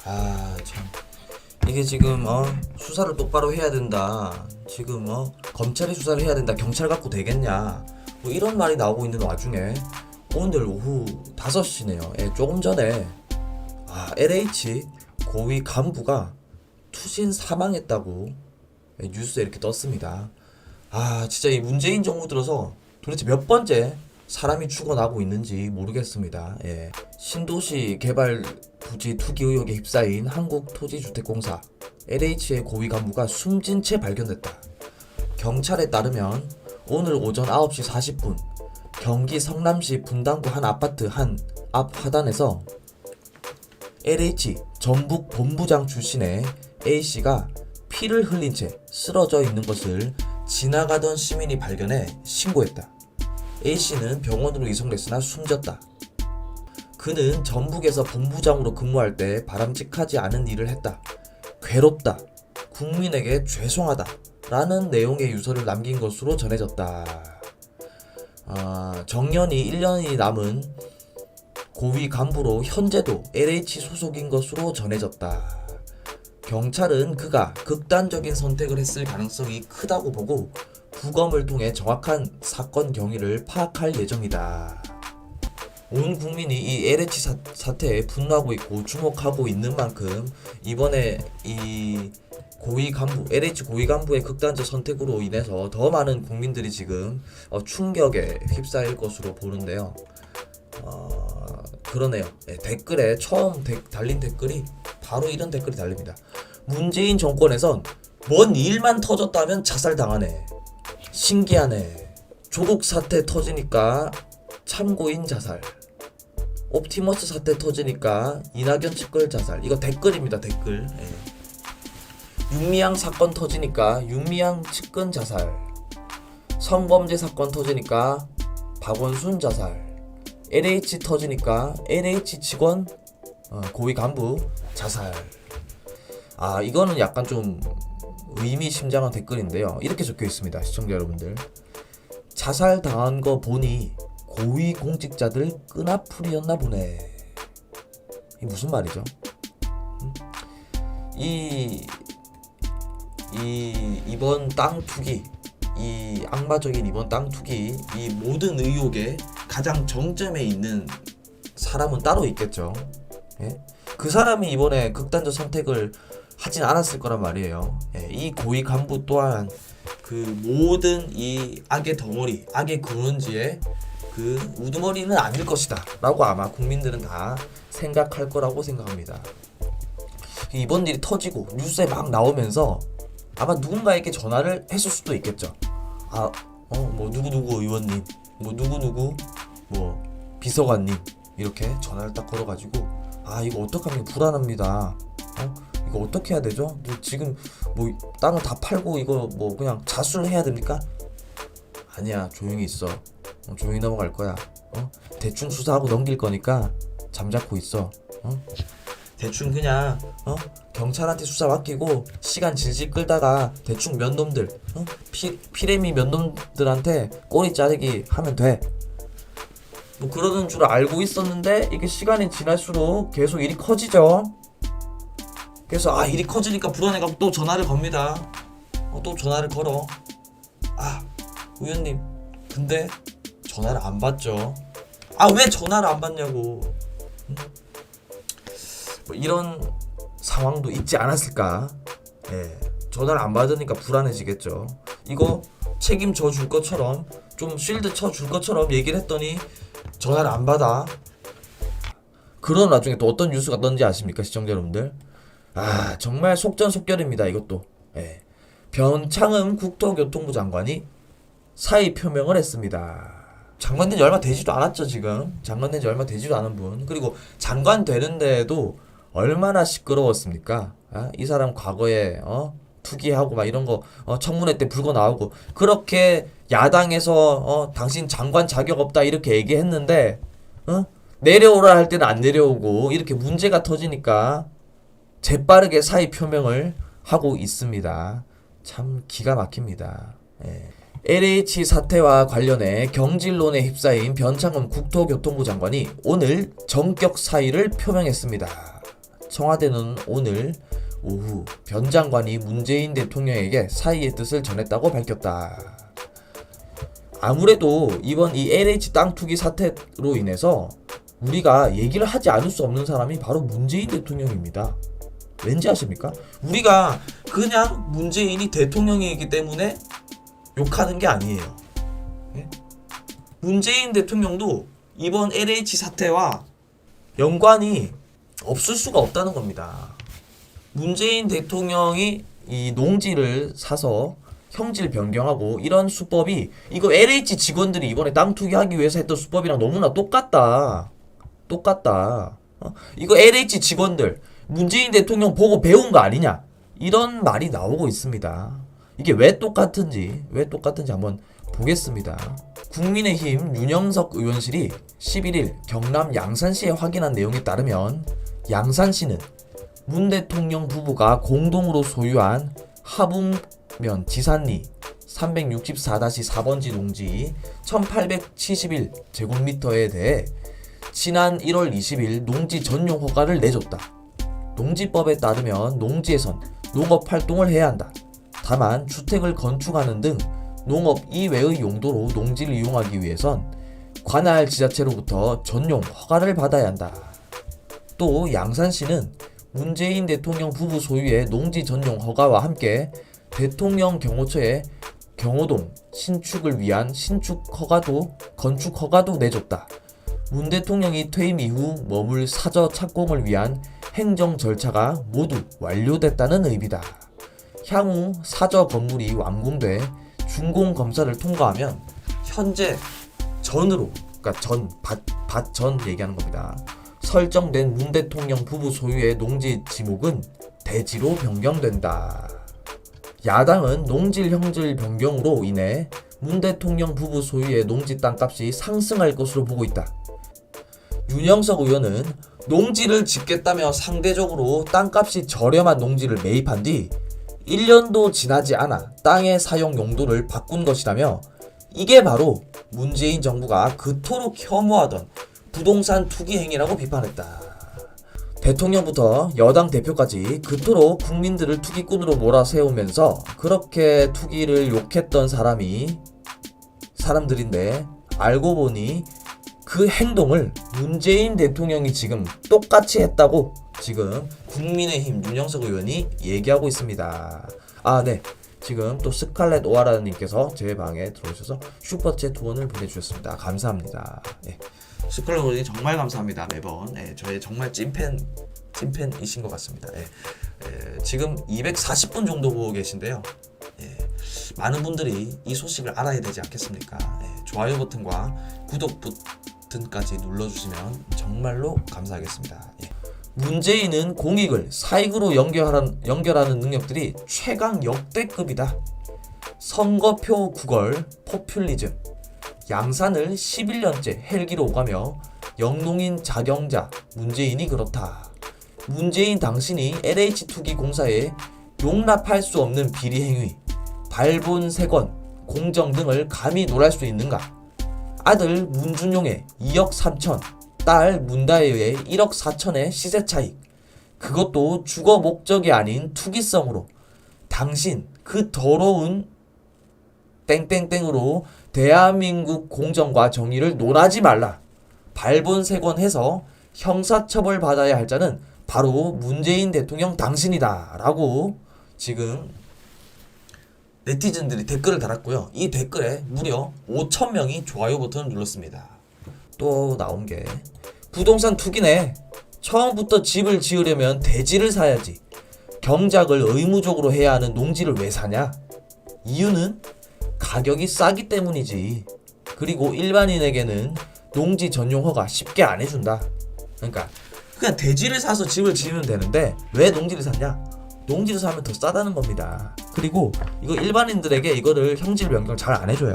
참. 이게 지금 수사를 똑바로 해야 된다. 지금 검찰이 수사를 해야 된다. 경찰 갖고 되겠냐. 뭐 이런 말이 나오고 있는 와중에 오늘 오후 5시네요. 예, 조금 전에 LH 고위 간부가 투신 사망했다고 뉴스에 이렇게 떴습니다. 진짜 이 문재인 정부 들어서 도대체 몇 번째 사람이 죽어나고 있는지 모르겠습니다. 예. 신도시 개발 부지 투기 의혹에 휩싸인 한국토지주택공사 LH의 고위 간부가 숨진 채 발견됐다. 경찰에 따르면 오늘 오전 9시 40분 경기 성남시 분당구 한 아파트 한 앞 화단에서 LH 전북 본부장 출신의 A씨가 피를 흘린 채 쓰러져 있는 것을 지나가던 시민이 발견해 신고했다. A씨는 병원으로 이송됐으나 숨졌다. 그는 전북에서 본부장으로 근무할 때 바람직하지 않은 일을 했다. 괴롭다. 국민에게 죄송하다. 라는 내용의 유서를 남긴 것으로 전해졌다. 정년이 1년이 남은 고위 간부로 현재도 LH 소속인 것으로 전해졌다. 경찰은 그가 극단적인 선택을 했을 가능성이 크다고 보고 부검을 통해 정확한 사건 경위를 파악할 예정이다. 온 국민이 이 LH 사태에 분노하고 있고 주목하고 있는 만큼 이번에 이 고위 간부, LH 고위 간부의 극단적 선택으로 인해서 더 많은 국민들이 지금 충격에 휩싸일 것으로 보는데요. 그러네요. 댓글에 처음 달린 댓글이 바로 이런 댓글이 달립니다. 문재인 정권에선 뭔 일만 터졌다면 자살당하네. 신기하네. 조국 사태 터지니까 참고인 자살. 옵티머스 사태 터지니까 이낙연 측근 자살. 이거 댓글입니다. 댓글. 윤미향 사건 터지니까 윤미향 측근 자살. 성범죄 사건 터지니까 박원순 자살. LH 터지니까 LH 직원 고위 간부 자살. 이거는 약간 좀 의미심장한 댓글인데요. 이렇게 적혀 있습니다. 시청자 여러분들. 자살 당한 거 보니 고위 공직자들 끈앞풀이였나 보네. 이게 무슨 말이죠? 이번 땅 투기, 이 악마적인 이번 땅 투기, 이 모든 의혹의 가장 정점에 있는 사람은 따로 있겠죠. 예? 그 사람이 이번에 극단적 선택을 하진 않았을 거란 말이에요. 이 고위 간부 또한 그 모든 이 악의 덩어리, 악의 근원지에 그 우두머리는 아닐 것이다 라고 아마 국민들은 다 생각할 거라고 생각합니다. 이번 일이 터지고 뉴스에 막 나오면서 아마 누군가에게 전화를 했을 수도 있겠죠. 뭐 누구누구 의원님, 뭐 누구누구 뭐 비서관님 이렇게 전화를 딱 걸어가지고 이거 어떡하면 불안합니다. 이거 어떻게 해야 되죠? 지금 뭐 땅을 다 팔고 이거 뭐 그냥 자수를 해야 됩니까? 아니야, 조용히 있어. 조용히 넘어갈 거야. 대충 수사하고 넘길 거니까 잠자코 있어. 대충 그냥 경찰한테 수사 맡기고 시간 질질 끌다가 대충 몇 놈들 피레미 몇 놈들한테 꼬리 자르기 하면 돼. 뭐 그러는 줄 알고 있었는데 이게 시간이 지날수록 계속 일이 커지죠. 그래서 일이 커지니까 불안해가지고 또 전화를 겁니다. 또 전화를 걸어. 의원님 근데 전화를 안 받죠. 왜 전화를 안 받냐고. 뭐 이런 상황도 있지 않았을까. 전화를 안 받으니까 불안해지겠죠. 이거 책임져 줄 것처럼 좀 쉴드 쳐 줄 것처럼 얘기를 했더니 전화를 안 받아. 그런 와중에 또 어떤 뉴스가 떴는지 아십니까, 시청자 여러분들? 정말 속전속결입니다. 이것도. 변창흠 국토교통부 장관이 사의 표명을 했습니다. 장관 된 지 얼마 되지도 않았죠. 지금 장관 된 지 얼마 되지도 않은 분, 그리고 장관 되는데도 얼마나 시끄러웠습니까? 이 사람 과거에 투기하고 막 이런 거 청문회 때 불거 나오고 그렇게 야당에서 당신 장관 자격 없다 이렇게 얘기했는데 내려오라 할 때는 안 내려오고 이렇게 문제가 터지니까 재빠르게 사의 표명을 하고 있습니다. 참 기가 막힙니다. LH 사태와 관련해 경질론에 휩싸인 변창흠 국토교통부 장관이 오늘 전격 사의를 표명했습니다. 청와대는 오늘 오후 변 장관이 문재인 대통령에게 사의의 뜻을 전했다고 밝혔다. 아무래도 이번 이 LH 땅 투기 사태로 인해서 우리가 얘기를 하지 않을 수 없는 사람이 바로 문재인 대통령입니다. 왠지 아십니까? 우리가 그냥 문재인이 대통령이기 때문에 욕하는 게 아니에요. 예? 문재인 대통령도 이번 LH 사태와 연관이 없을 수가 없다는 겁니다. 문재인 대통령이 이 농지를 사서 형질 변경하고 이런 수법이 이거 LH 직원들이 이번에 땅 투기하기 위해서 했던 수법이랑 너무나 똑같다. 이거 LH 직원들 문재인 대통령 보고 배운 거 아니냐? 이런 말이 나오고 있습니다. 이게 왜 똑같은지 한번 보겠습니다. 국민의힘 윤영석 의원실이 11일 경남 양산시에 확인한 내용에 따르면 양산시는 문 대통령 부부가 공동으로 소유한 하북면 지산리 364-4번지 농지 1871제곱미터에 대해 지난 1월 20일 농지 전용 허가를 내줬다. 농지법에 따르면 농지에선 농업 활동을 해야 한다. 다만 주택을 건축하는 등 농업 이외의 용도로 농지를 이용하기 위해선 관할 지자체로부터 전용 허가를 받아야 한다. 또 양산시는 문재인 대통령 부부 소유의 농지 전용 허가와 함께 대통령 경호처에 경호동 신축을 위한 신축 허가도 건축 허가도 내줬다. 문 대통령이 퇴임 이후 머물 사저 착공을 위한 행정 절차가 모두 완료됐다는 의미다. 향후 사저 건물이 완공돼 준공 검사를 통과하면 현재 전으로, 그러니까 밭전 얘기하는 겁니다. 설정된 문 대통령 부부 소유의 농지 지목은 대지로 변경된다. 야당은 농지 형질 변경으로 인해 문 대통령 부부 소유의 농지 땅값이 상승할 것으로 보고 있다. 윤영석 의원은 농지를 짓겠다며 상대적으로 땅값이 저렴한 농지를 매입한 뒤 1년도 지나지 않아 땅의 사용 용도를 바꾼 것이라며 이게 바로 문재인 정부가 그토록 혐오하던 부동산 투기 행위라고 비판했다. 대통령부터 여당 대표까지 그토록 국민들을 투기꾼으로 몰아세우면서 그렇게 투기를 욕했던 사람들인데 알고 보니 그 행동을 문재인 대통령이 지금 똑같이 했다고 지금 국민의힘 윤영석 의원이 얘기하고 있습니다. 네. 지금 또 스칼렛 오하라님께서 제 방에 들어오셔서 슈퍼챗 후원을 보내주셨습니다. 감사합니다. 스칼렛 오하라님 정말 감사합니다. 매번 저의 정말 찐팬이신 것 같습니다. 지금 240분 정도 보고 계신데요. 많은 분들이 이 소식을 알아야 되지 않겠습니까? 좋아요 버튼과 구독 버튼까지 눌러주시면 정말로 감사하겠습니다. 문재인은 공익을 사익으로 연결하는 능력들이 최강 역대급이다. 선거표 구걸 포퓰리즘. 양산을 11년째 헬기로 오가며 영농인 자경자 문재인이 그렇다. 문재인 당신이 LH 투기 공사에 용납할 수 없는 비리 행위, 발본세권, 공정 등을 감히 논할 수 있는가? 아들 문준용의 2억 3천, 딸 문다혜의 1억 4천의 시세 차익, 그것도 주거 목적이 아닌 투기성으로 당신 그 더러운 땡땡땡으로 대한민국 공정과 정의를 논하지 말라. 발본세권해서 형사처벌 받아야 할 자는 바로 문재인 대통령 당신이다 라고 지금 네티즌들이 댓글을 달았고요. 이 댓글에 무려 5,000명이 좋아요 버튼을 눌렀습니다. 또 나온 게 부동산 투기네. 처음부터 집을 지으려면 대지를 사야지. 경작을 의무적으로 해야 하는 농지를 왜 사냐? 이유는 가격이 싸기 때문이지. 그리고 일반인에게는 농지 전용 허가 쉽게 안 해준다. 그러니까 그냥 대지를 사서 집을 지으면 되는데 왜 농지를 샀냐? 농지를 사면 더 싸다는 겁니다. 그리고 이거 일반인들에게 이거를 형질 변경 잘 안 해줘요.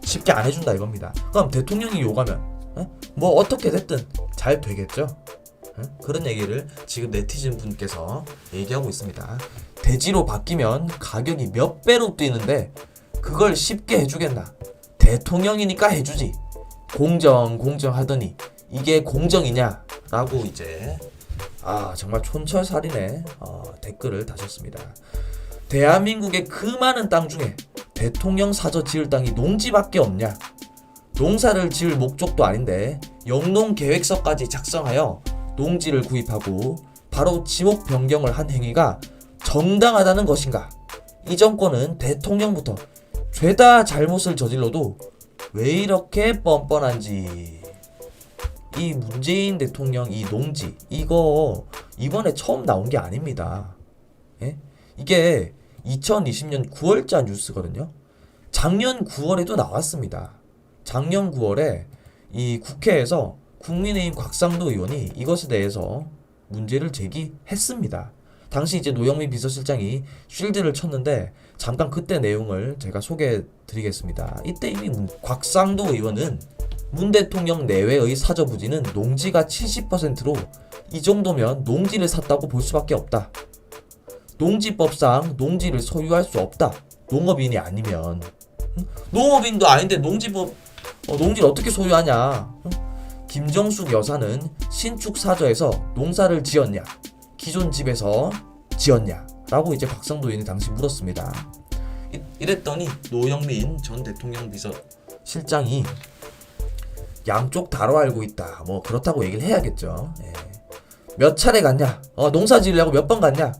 쉽게 안 해준다 이겁니다. 그럼 대통령이 요구하면 뭐 어떻게 됐든 잘 되겠죠? 그런 얘기를 지금 네티즌 분께서 얘기하고 있습니다. 대지로 바뀌면 가격이 몇 배로 뛰는데 그걸 쉽게 해주겠나? 대통령이니까 해주지. 공정 하더니 이게 공정이냐? 라고 이제 정말 촌철살인의 댓글을 다셨습니다. 대한민국의 그 많은 땅 중에 대통령 사저 지을 땅이 농지밖에 없냐? 농사를 지을 목적도 아닌데 영농계획서까지 작성하여 농지를 구입하고 바로 지목 변경을 한 행위가 정당하다는 것인가? 이 정권은 대통령부터 죄다 잘못을 저질러도 왜 이렇게 뻔뻔한지. 이 문재인 대통령 이 농지 이거 이번에 처음 나온 게 아닙니다. 예? 이게 2020년 9월자 뉴스거든요. 작년 9월에도 나왔습니다. 작년 9월에 이 국회에서 국민의힘 곽상도 의원이 이것에 대해서 문제를 제기했습니다. 당시 이제 노영민 비서실장이 쉴드를 쳤는데 잠깐 그때 내용을 제가 소개해 드리겠습니다. 이때 이미 곽상도 의원은 문 대통령 내외의 사저 부지는 농지가 70%로 이 정도면 농지를 샀다고 볼 수밖에 없다. 농지법상 농지를 소유할 수 없다. 농업인이 아니면. 농업인도 아닌데 농지를 어떻게 소유하냐. 김정숙 여사는 신축 사저에서 농사를 지었냐, 기존 집에서 지었냐 라고 이제 곽상도 의원이 당시 물었습니다. 이랬더니 노영민 전 대통령 비서실장이 양쪽 다로 알고 있다, 뭐 그렇다고 얘기를 해야겠죠. 예. 몇 차례 갔냐, 농사 지으려고 몇 번 갔냐,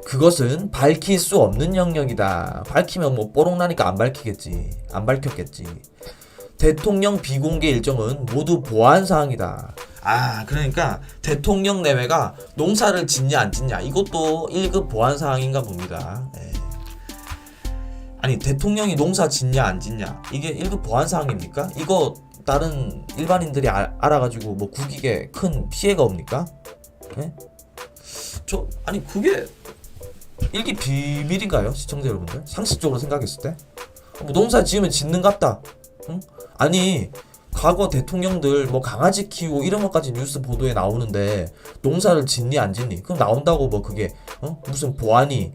그것은 밝힐 수 없는 영역이다. 밝히면 뭐 뽀록나니까 안 밝혔겠지. 대통령 비공개 일정은 모두 보안 사항이다. 그러니까 대통령 내외가 농사를 짓냐 안 짓냐 이것도 1급 보안 사항인가 봅니다. 예. 아니 대통령이 농사 짓냐 안 짓냐 이게 1급 보안 사항입니까? 이거 다른 일반인들이 알아가지고 뭐 국익에 큰 피해가 옵니까? 예? 아니 그게 일기 비밀인가요? 시청자 여러분들 상식적으로 생각했을 때 뭐 농사 지으면 짓는갑다. 응? 아니 과거 대통령들 뭐 강아지 키우고 이런 것까지 뉴스 보도에 나오는데 농사를 짓니 안 짓니? 그럼 나온다고 뭐 그게 무슨 보안이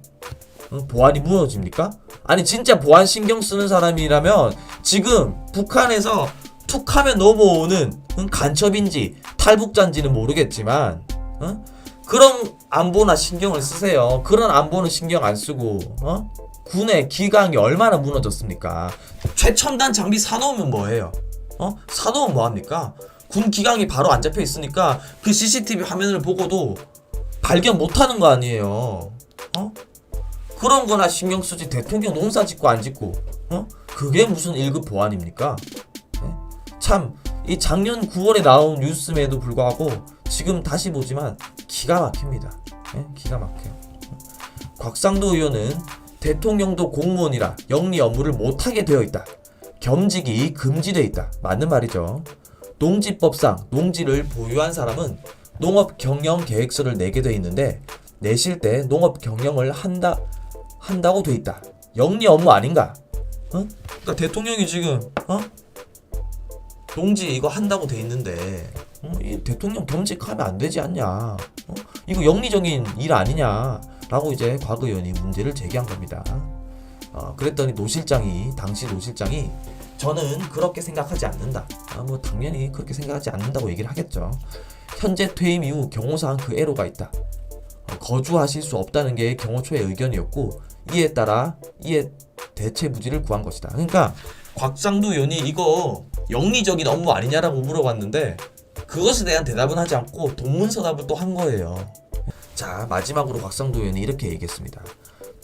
무너집니까? 아니 진짜 보안 신경 쓰는 사람이라면 지금 북한에서 툭하면 넘어오는 간첩인지 탈북자인지는 모르겠지만 그런 안보나 신경을 쓰세요. 그런 안보는 신경 안 쓰고 군의 기강이 얼마나 무너졌습니까? 최첨단 장비 사놓으면 뭐해요? 사놓으면 뭐합니까? 군 기강이 바로 안 잡혀 있으니까 그 CCTV 화면을 보고도 발견 못하는 거 아니에요. 그런 거나 신경 쓰지 대통령 농사 짓고 안 짓고 그게 무슨 1급 보안입니까? 참 이 작년 9월에 나온 뉴스임에도 불구하고 지금 다시 보지만 기가 막힙니다. 기가 막혀요. 곽상도 의원은 대통령도 공무원이라 영리 업무를 못하게 되어 있다. 겸직이 금지되어 있다. 맞는 말이죠. 농지법상 농지를 보유한 사람은 농업 경영 계획서를 내게 되어 있는데 내실 때 농업 경영을 한다고 되어 있다. 영리 업무 아닌가? 그러니까 대통령이 지금 농지 이거 한다고 돼 있는데 이 대통령 겸직하면 안 되지 않냐? 이거 영리적인 일 아니냐? 라고 이제 곽 의원이 문제를 제기한 겁니다. 그랬더니 당시 노실장이 저는 그렇게 생각하지 않는다. 뭐 당연히 그렇게 생각하지 않는다고 얘기를 하겠죠. 현재 퇴임 이후 경호상 그 애로가 있다. 거주하실 수 없다는 게 경호처의 의견이었고 이에 대체 부지를 구한 것이다. 그러니까 곽상도 의원이 이거 영리적인 업무 아니냐라고 물어봤는데 그것에 대한 대답은 하지 않고 동문서답을 또 한 거예요. 자, 마지막으로 곽상도 의원이 이렇게 얘기했습니다.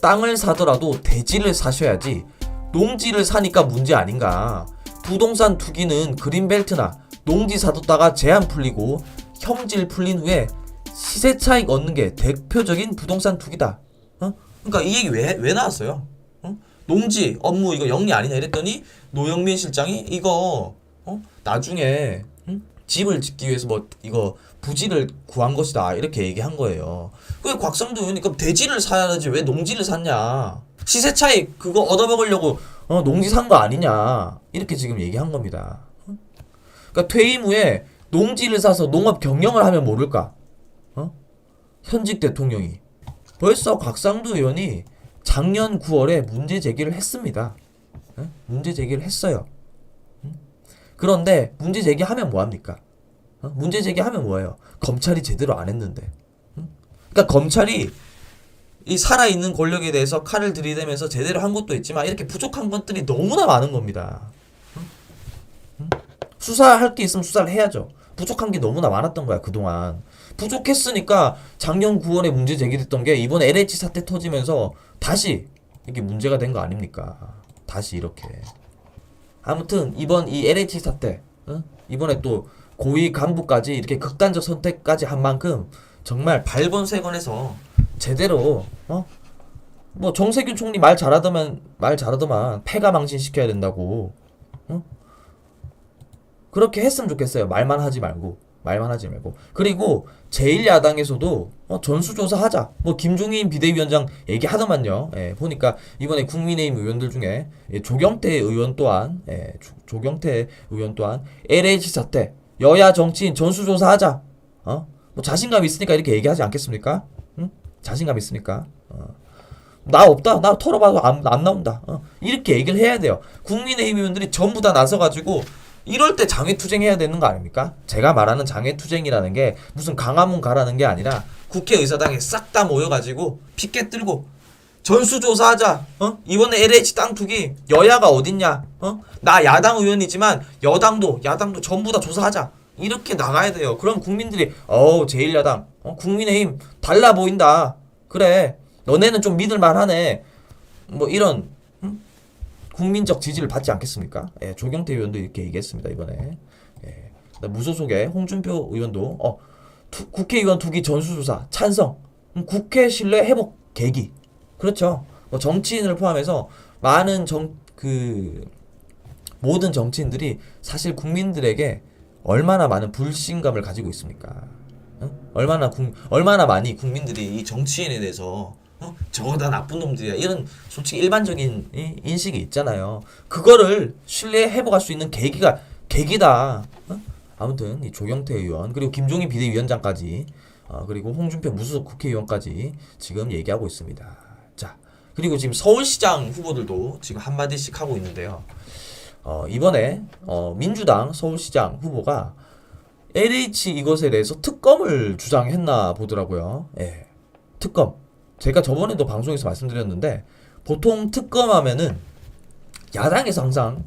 땅을 사더라도 대지를 사셔야지 농지를 사니까 문제 아닌가. 부동산 투기는 그린벨트나 농지 사뒀다가 제한 풀리고 형질 풀린 후에 시세 차익 얻는 게 대표적인 부동산 투기다. 그러니까 이 얘기 왜 나왔어요? 농지 업무 이거 영리 아니냐 이랬더니 노영민 실장이 이거 나중에 집을 짓기 위해서 뭐 이거 부지를 구한 것이다 이렇게 얘기한 거예요. 그 곽상도 의원이 그럼 대지를 사야지 왜 농지를 샀냐? 시세 차익 그거 얻어먹으려고 농지 산 거 아니냐 이렇게 지금 얘기한 겁니다. 그러니까 퇴임 후에 농지를 사서 농업 경영을 하면 모를까? 현직 대통령이 벌써 곽상도 의원이 작년 9월에 문제 제기를 했습니다. 문제 제기를 했어요. 그런데 문제 제기하면 뭐합니까? 문제 제기하면 뭐예요? 검찰이 제대로 안 했는데. 그러니까 검찰이 이 살아있는 권력에 대해서 칼을 들이대면서 제대로 한 것도 있지만 이렇게 부족한 것들이 너무나 많은 겁니다. 수사할 게 있으면 수사를 해야죠. 부족한 게 너무나 많았던 거야, 그동안. 부족했으니까 작년 9월에 문제 제기됐던 게 이번 LH 사태 터지면서 다시 이게 문제가 된 거 아닙니까? 다시 이렇게. 아무튼 이번 이 LH 사태, 이번에 또 고위 간부까지 이렇게 극단적 선택까지 한 만큼 정말 발본색원에서 제대로 뭐 정세균 총리 말 잘하더만 패가 망신시켜야 된다고 그렇게 했으면 좋겠어요. 말만 하지 말고. 그리고 제1야당에서도 전수조사하자. 뭐 김종인 비대위원장 얘기하더만요. 예, 보니까 이번에 국민의힘 의원들 중에 조경태 의원 또한 LH 사태 여야 정치인 전수조사하자. 뭐 자신감 있으니까 이렇게 얘기하지 않겠습니까? 응? 자신감 있으니까. 나 없다. 나 털어봐도 안 나온다. 이렇게 얘기를 해야 돼요. 국민의힘 의원들이 전부 다 나서가지고 이럴 때 장외투쟁해야 되는 거 아닙니까? 제가 말하는 장외투쟁이라는 게 무슨 강화문 가라는 게 아니라 국회의사당에 싹 다 모여가지고 피켓 들고 전수조사하자. 이번에 LH 땅 투기 여야가 어딨냐? 나 야당 의원이지만 야당도 전부 다 조사하자. 이렇게 나가야 돼요. 그럼 국민들이 제1야당 국민의힘 달라 보인다. 그래 너네는 좀 믿을만하네. 뭐 이런 국민적 지지를 받지 않겠습니까? 예, 조경태 의원도 이렇게 얘기했습니다 이번에. 예, 무소속의 홍준표 의원도 국회의원 투기 전수조사 찬성. 국회 신뢰 회복 계기. 그렇죠. 뭐 정치인을 포함해서 많은 모든 정치인들이 사실 국민들에게 얼마나 많은 불신감을 가지고 있습니까? 얼마나 많이 국민들이 이 정치인에 대해서 저거 다 나쁜 놈들이야 이런 솔직히 일반적인 인식이 있잖아요. 그거를 신뢰 회복할 수 있는 계기다. 아무튼 이 조경태 의원 그리고 김종인 비대위원장까지 그리고 홍준표 무소속 국회의원까지 지금 얘기하고 있습니다. 자 그리고 지금 서울시장 후보들도 지금 한마디씩 하고 있는데요. 이번에 민주당 서울시장 후보가 LH 이것에 대해서 특검을 주장했나 보더라고요. 예, 특검. 제가 저번에도 방송에서 말씀드렸는데 보통 특검하면은 야당에서 항상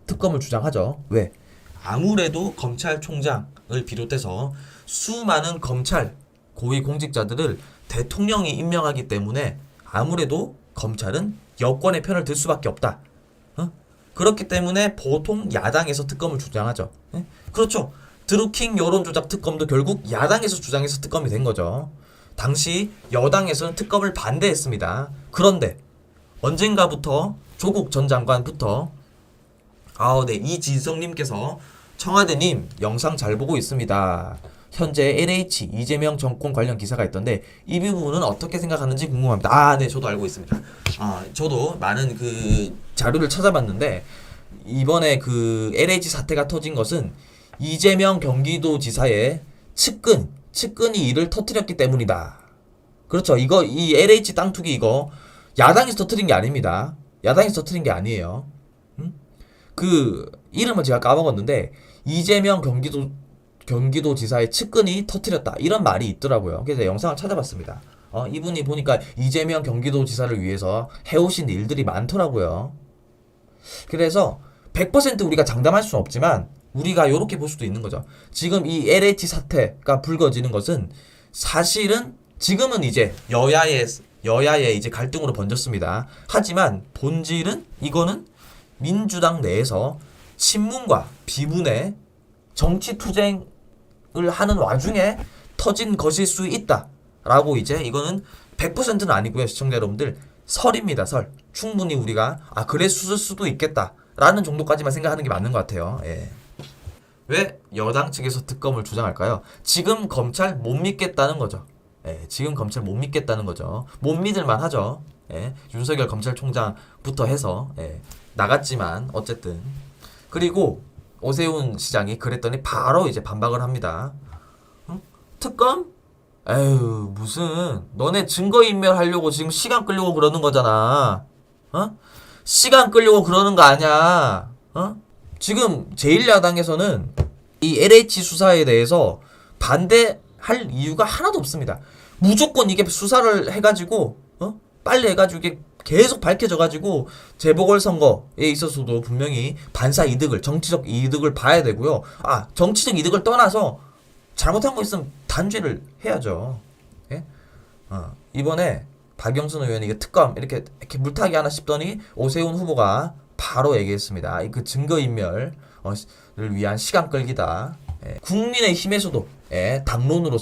특검을 주장하죠. 왜? 아무래도 검찰총장을 비롯해서 수많은 검찰 고위공직자들을 대통령이 임명하기 때문에 아무래도 검찰은 여권의 편을 들 수밖에 없다. 그렇기 때문에 보통 야당에서 특검을 주장하죠. 그렇죠. 드루킹 여론조작 특검도 결국 야당에서 주장해서 특검이 된 거죠. 당시 여당에서는 특검을 반대했습니다. 그런데 언젠가부터 조국 전 장관부터 네, 이진성님께서 청와대님 영상 잘 보고 있습니다. 현재 LH 이재명 정권 관련 기사가 있던데 이 부분은 어떻게 생각하는지 궁금합니다. 네, 저도 알고 있습니다. 저도 많은 자료를 찾아봤는데 이번에 LH 사태가 터진 것은 이재명 경기도지사의 측근이 이를 터뜨렸기 때문이다. 그렇죠. 이 LH 땅 투기 이거 야당에서 터뜨린 게 아닙니다. 야당에서 터뜨린 게 아니에요. 이름은 제가 까먹었는데 이재명 경기도지사의 측근이 터뜨렸다. 이런 말이 있더라고요. 그래서 영상을 찾아봤습니다. 이분이 보니까 이재명 경기도지사를 위해서 해오신 일들이 많더라고요. 그래서 100% 우리가 장담할 수는 없지만 우리가 이렇게 볼 수도 있는 거죠. 지금 이 LH 사태가 불거지는 것은 사실은 지금은 이제 여야의 이제 갈등으로 번졌습니다. 하지만 본질은 이거는 민주당 내에서 친문과 비문의 정치 투쟁을 하는 와중에 터진 것일 수 있다라고 이제 이거는 100%는 아니고요. 시청자 여러분들 설입니다. 설. 충분히 우리가 그랬을 수도 있겠다라는 정도까지만 생각하는 게 맞는 것 같아요. 예. 왜 여당 측에서 특검을 주장할까요? 지금 검찰 못 믿겠다는 거죠. 예, 지금 검찰 못 믿겠다는 거죠. 못 믿을만 하죠. 예, 윤석열 검찰총장부터 해서 나갔지만 어쨌든 그리고 오세훈 시장이 그랬더니 바로 이제 반박을 합니다. 특검? 에휴 무슨 너네 증거인멸하려고 지금 시간 끌려고 그러는 거잖아. 시간 끌려고 그러는 거 아니야. 지금 제1야당에서는 이 LH 수사에 대해서 반대할 이유가 하나도 없습니다. 무조건 이게 수사를 해가지고 빨리 해가지고 이게 계속 밝혀져가지고 재보궐선거에 있어서도 분명히 반사 이득을, 정치적 이득을 봐야 되고요. 정치적 이득을 떠나서 잘못한 거 있으면 단죄를 해야죠. 예? 이번에 박영선 의원이 이게 특검 이렇게 물타기 하나 싶더니 오세훈 후보가 바로 얘기했습니다. 그 증거인멸을 위한 시간 끌기다. 예. 국민의힘에서도 당론으로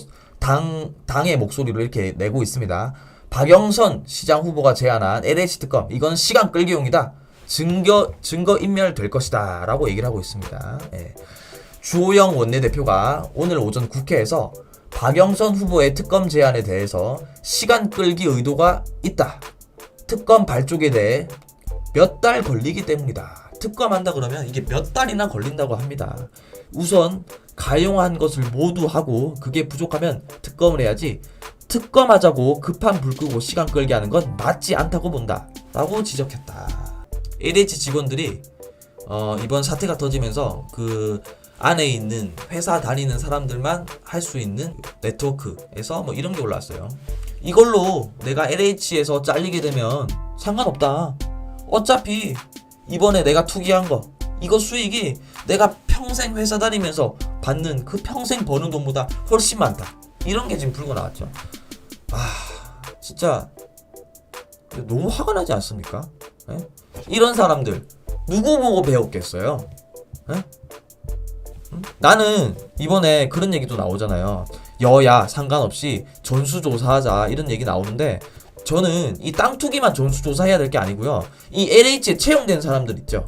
당의 목소리를 이렇게 내고 있습니다. 박영선 시장 후보가 제안한 LH 특검 이건 시간 끌기용이다. 증거 인멸 될 것이다 라고 얘기를 하고 있습니다. 주호영 원내대표가 오늘 오전 국회에서 박영선 후보의 특검 제안에 대해서 시간 끌기 의도가 있다. 특검 발족에 대해 몇 달 걸리기 때문이다. 특검한다 그러면 이게 몇 달이나 걸린다고 합니다. 우선 가용한 것을 모두 하고 그게 부족하면 특검을 해야지 특검하자고 급한 불 끄고 시간 끌게 하는 건 맞지 않다고 본다 라고 지적했다. LH 직원들이 이번 사태가 터지면서 그 안에 있는 회사 다니는 사람들만 할 수 있는 네트워크에서 뭐 이런 게 올라왔어요. 이걸로 내가 LH에서 잘리게 되면 상관없다. 어차피 이번에 내가 투기한 거 이거 수익이 내가 평생 회사 다니면서 받는 그 평생 버는 돈보다 훨씬 많다. 이런 게 지금 불고 나왔죠. 진짜 너무 화가 나지 않습니까? 이런 사람들 누구 보고 배웠겠어요? 나는 이번에 그런 얘기도 나오잖아요. 여야 상관없이 전수조사하자 이런 얘기 나오는데 저는 이 땅 투기만 전수조사해야 될 게 아니고요. 이 LH에 채용된 사람들 있죠.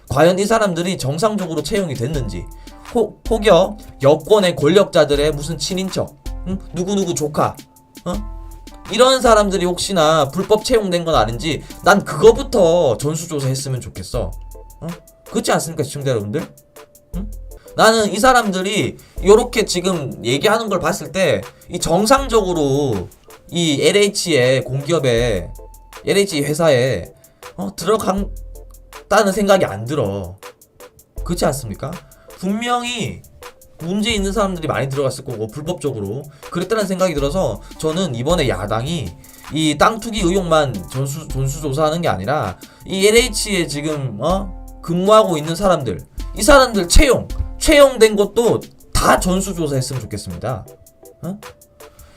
과연 이 사람들이 정상적으로 채용이 됐는지 혹여 여권의 권력자들의 무슨 친인척 누구누구 조카 이런 사람들이 혹시나 불법 채용된 건 아닌지 난 그거부터 전수조사 했으면 좋겠어. 그렇지 않습니까 시청자 여러분들? 나는 이 사람들이 요렇게 지금 얘기하는 걸 봤을 때 이 정상적으로 이 LH의 공기업에 LH 회사에 들어간다는 생각이 안 들어. 그렇지 않습니까? 분명히 문제 있는 사람들이 많이 들어갔을 거고 불법적으로 그랬다는 생각이 들어서 저는 이번에 야당이 이 땅 투기 의혹만 전수조사하는 게 아니라 이 LH에 지금 근무하고 있는 사람들 이 사람들 채용된 것도 다 전수조사했으면 좋겠습니다.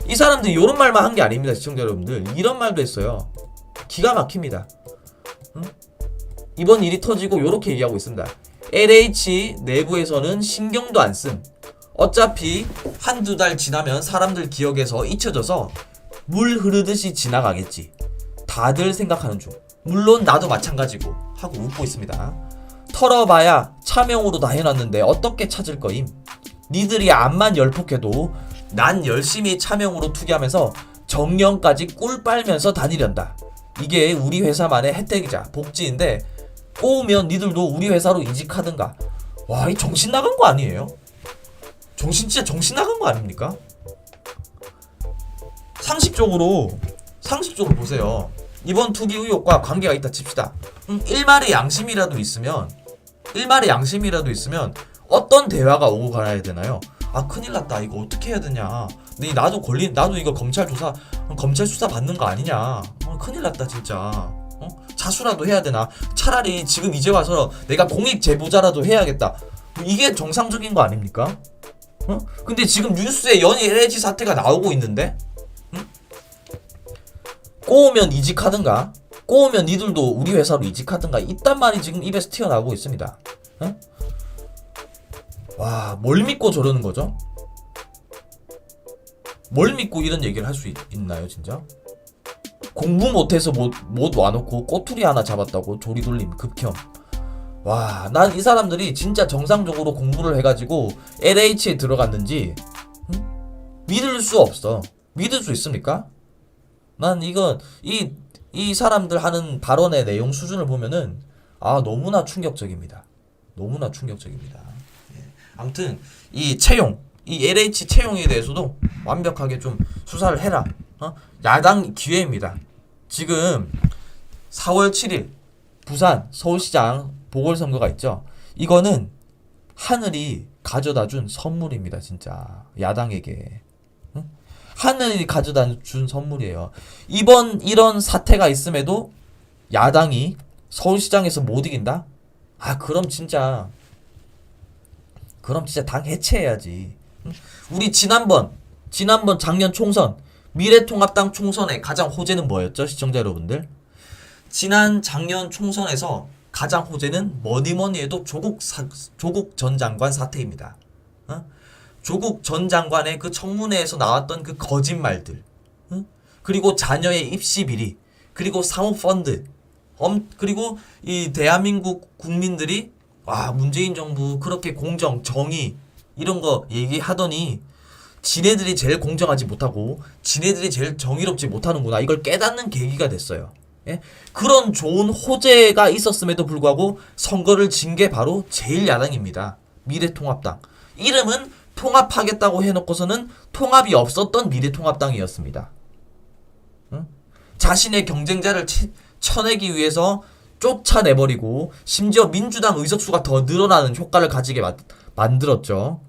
이 사람들이 이런 말만 한 게 아닙니다. 시청자 여러분들 이런 말도 했어요. 기가 막힙니다. 이번 일이 터지고 요렇게 얘기하고 있습니다. LH 내부에서는 신경도 안 씀. 어차피 한두 달 지나면 사람들 기억에서 잊혀져서 물 흐르듯이 지나가겠지. 다들 생각하는 중. 물론 나도 마찬가지고 하고 웃고 있습니다. 털어봐야 차명으로 다 해놨는데 어떻게 찾을 거임? 니들이 암만 열폭해도 난 열심히 차명으로 투기하면서 정년까지 꿀 빨면서 다니련다. 이게 우리 회사만의 혜택이자 복지인데 꼬우면 니들도 우리 회사로 이직하든가. 와, 이 정신 나간 거 아니에요? 진짜 정신 나간 거 아닙니까? 상식적으로 보세요. 이번 투기 의혹과 관계가 있다 칩시다. 일말의 양심이라도 있으면 어떤 대화가 오고 가야 되나요? 큰일 났다. 이거 어떻게 해야 되냐. 나도 이거 검찰 수사 받는 거 아니냐. 큰일 났다 진짜. 자수라도 해야 되나. 차라리 지금 이제 와서 내가 공익 제보자라도 해야겠다. 이게 정상적인 거 아닙니까? 근데 지금 뉴스에 연이 LH 사태가 나오고 있는데 꼬우면 이직하든가 꼬우면 니들도 우리 회사로 이직하든가 이딴 말이 지금 입에서 튀어나오고 있습니다. 와, 뭘 믿고 저러는 거죠? 뭘 믿고 이런 얘기를 할 수 있나요 진짜? 공부 못해서 못 와놓고 꼬투리 하나 잡았다고 조리돌림 극혐. 와, 난 이 사람들이 진짜 정상적으로 공부를 해가지고 LH에 들어갔는지 믿을 수 없어. 믿을 수 있습니까? 난 이건 이 사람들 하는 발언의 내용 수준을 보면은 너무나 충격적입니다. 너무나 충격적입니다. 아무튼 이 LH 채용에 대해서도 완벽하게 좀 수사를 해라. 야당 기회입니다. 지금 4월 7일 부산 서울시장 보궐선거가 있죠. 이거는 하늘이 가져다 준 선물입니다. 진짜 야당에게. 응? 하늘이 가져다 준 선물이에요. 이번 이런 사태가 있음에도 야당이 서울시장에서 못 이긴다? 그럼 진짜 당 해체해야지. 응? 우리 지난번 작년 총선 미래통합당 총선의 가장 호재는 뭐였죠, 시청자 여러분들? 작년 총선에서 가장 호재는 뭐니뭐니 해도 조국 전 장관 사태입니다. 조국 전 장관의 그 청문회에서 나왔던 그 거짓말들, 그리고 자녀의 입시 비리, 그리고 사모펀드, 그리고 이 대한민국 국민들이 문재인 정부 그렇게 공정, 정의 이런 거 얘기하더니 지네들이 제일 공정하지 못하고 지네들이 제일 정의롭지 못하는구나, 이걸 깨닫는 계기가 됐어요. 예? 그런 좋은 호재가 있었음에도 불구하고 선거를 진 게 바로 제1야당입니다. 미래통합당. 이름은 통합하겠다고 해놓고서는 통합이 없었던 미래통합당이었습니다. 응? 자신의 경쟁자를 쳐내기 위해서 쫓아내버리고 심지어 민주당 의석수가 더 늘어나는 효과를 가지게 만들었죠.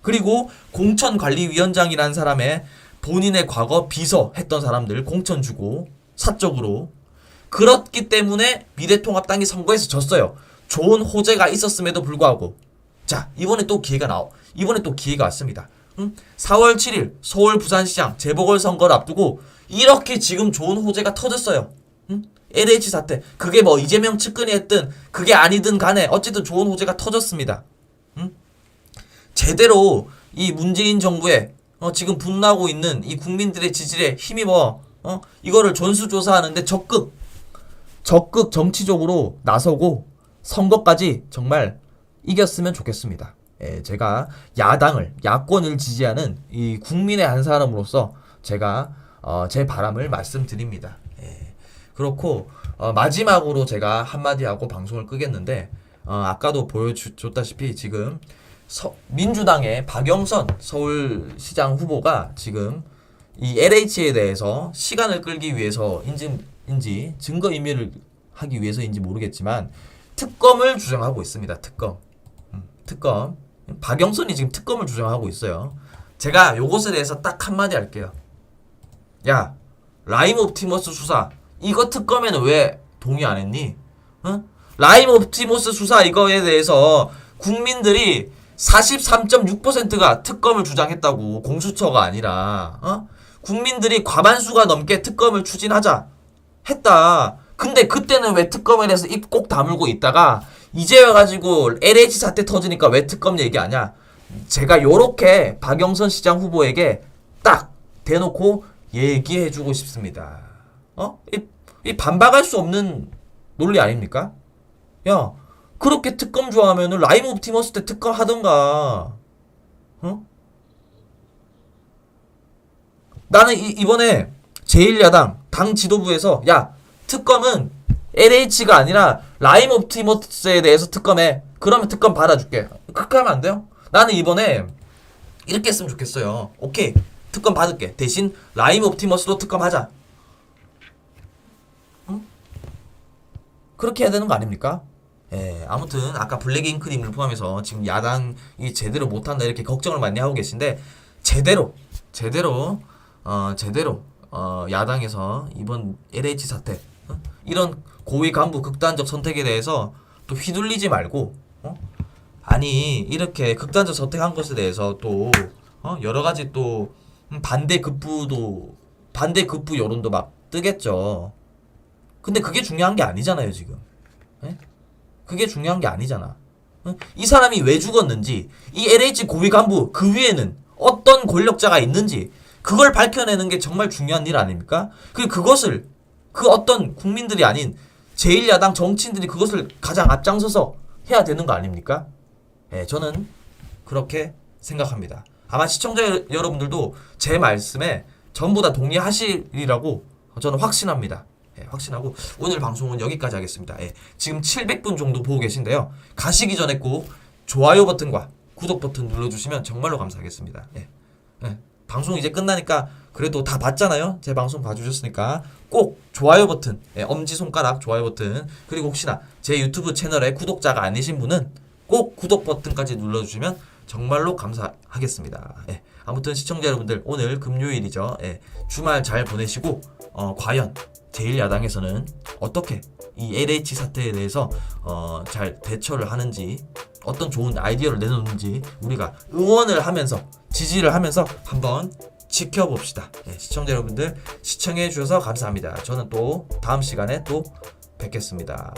그리고 공천관리위원장이라는 사람의 본인의 과거 비서 했던 사람들 공천 주고 사적으로, 그렇기 때문에 미래통합당이 선거에서 졌어요. 좋은 호재가 있었음에도 불구하고. 자, 이번에 또 기회가 왔습니다. 4월 7일 서울 부산시장 재보궐선거를 앞두고 이렇게 지금 좋은 호재가 터졌어요. LH 사태, 그게 뭐 이재명 측근이 했든 그게 아니든 간에 어쨌든 좋은 호재가 터졌습니다. 제대로 이 문재인 정부에 지금 분노하고 있는 이 국민들의 지지에 힘입어 이거를 전수조사하는데 적극 정치적으로 나서고 선거까지 정말 이겼으면 좋겠습니다. 예, 제가 야권을 지지하는 이 국민의 한 사람으로서 제가 제 바람을 말씀드립니다. 예, 그렇고 마지막으로 제가 한마디 하고 방송을 끄겠는데, 아까도 보여줬다시피 지금 민주당의 박영선 서울시장 후보가 지금 이 LH에 대해서 시간을 끌기 위해서인지 증거인멸을 하기 위해서인지 모르겠지만 특검을 주장하고 있습니다. 특검. 박영선이 지금 특검을 주장하고 있어요. 제가 요것에 대해서 딱 한마디 할게요. 야, 라임 옵티머스 수사 이거 특검에는 왜 동의 안 했니? 라임 옵티머스 수사 이거에 대해서 국민들이 43.6%가 특검을 주장했다고, 공수처가 아니라. 국민들이 과반수가 넘게 특검을 추진하자 했다. 근데 그때는 왜 특검에 대해서 입 꼭 다물고 있다가 이제 와가지고 LH 사태 터지니까 왜 특검 얘기하냐? 제가 요렇게 박영선 시장 후보에게 딱 대놓고 얘기해주고 싶습니다. 이 반박할 수 없는 논리 아닙니까? 야, 그렇게 특검 좋아하면은 라임 옵티머스 때 특검 하던가. 나는 이번에 제1야당 당 지도부에서 야, 특검은 LH가 아니라 라임 옵티머스에 대해서 특검해. 그러면 특검 받아줄게. 그렇게 하면 안 돼요? 나는 이번에 이렇게 했으면 좋겠어요. 오케이, 특검 받을게. 대신 라임 옵티머스로 특검하자. 그렇게 해야 되는 거 아닙니까? 예, 아무튼 아까 블랙잉크님을 포함해서 지금 야당이 제대로 못한다 이렇게 걱정을 많이 하고 계신데, 제대로 야당에서 이번 LH 사태 이런 고위 간부 극단적 선택에 대해서 또 휘둘리지 말고, 아니 이렇게 극단적 선택한 것에 대해서 또 여러 가지 또 반대 급부 여론도 막 뜨겠죠. 근데 그게 중요한 게 아니잖아요 지금. 예? 그게 중요한 게 아니잖아. 이 사람이 왜 죽었는지, 이 LH 고위 간부 그 위에는 어떤 권력자가 있는지 그걸 밝혀내는 게 정말 중요한 일 아닙니까? 그것을 그 어떤 국민들이 아닌 제1야당 정치인들이 그것을 가장 앞장서서 해야 되는 거 아닙니까? 예, 저는 그렇게 생각합니다. 아마 시청자 여러분들도 제 말씀에 전부 다 동의하시리라고 저는 확신합니다. 예, 확신하고 오늘 방송은 여기까지 하겠습니다. 예, 지금 700분 정도 보고 계신데요. 가시기 전에 꼭 좋아요 버튼과 구독 버튼 눌러주시면 정말로 감사하겠습니다. 예, 방송 이제 끝나니까 그래도 다 봤잖아요. 제 방송 봐주셨으니까 꼭 좋아요 버튼, 엄지손가락 좋아요 버튼, 그리고 혹시나 제 유튜브 채널에 구독자가 아니신 분은 꼭 구독 버튼까지 눌러주시면 정말로 감사하겠습니다. 예. 아무튼 시청자 여러분들 오늘 금요일이죠. 예. 주말 잘 보내시고 과연 제1야당에서는 어떻게 이 LH 사태에 대해서 잘 대처를 하는지 어떤 좋은 아이디어를 내놓는지 우리가 응원을 하면서 지지를 하면서 한번 지켜봅시다. 예. 시청자 여러분들 시청해 주셔서 감사합니다. 저는 또 다음 시간에 또 뵙겠습니다.